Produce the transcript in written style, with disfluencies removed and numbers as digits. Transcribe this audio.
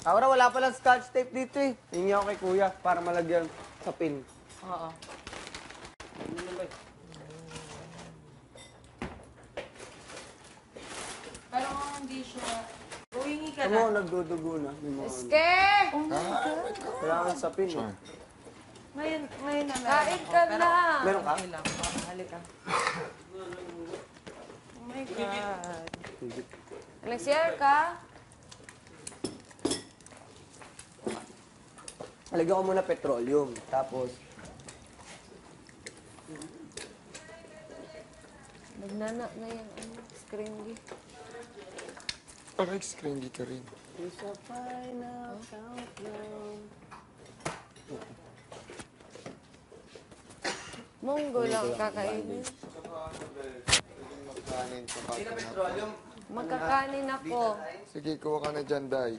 Aura, wala palang scotch tape dito eh. Hingi ako kay kuya para malagyan sa pin. Oo. Pero kung hindi siya... Huwingi ka Tama, na. nagdudugo na. Eske! Kailangan sa pin eh. Ngayon na meron Kain ako. ka Pero na! Meron ka? okay lang. Halika. Oh my God. Nag-share ka? Halagyan ko muna petroleum. Tapos, Nagnana na yan. Screenly. Aray, screen dito rin. it's a final countdown. Munggo lang kakainin. Magkanin sa pagkain. Magkakanin ako. Sige, kuha ka na dyan, Day.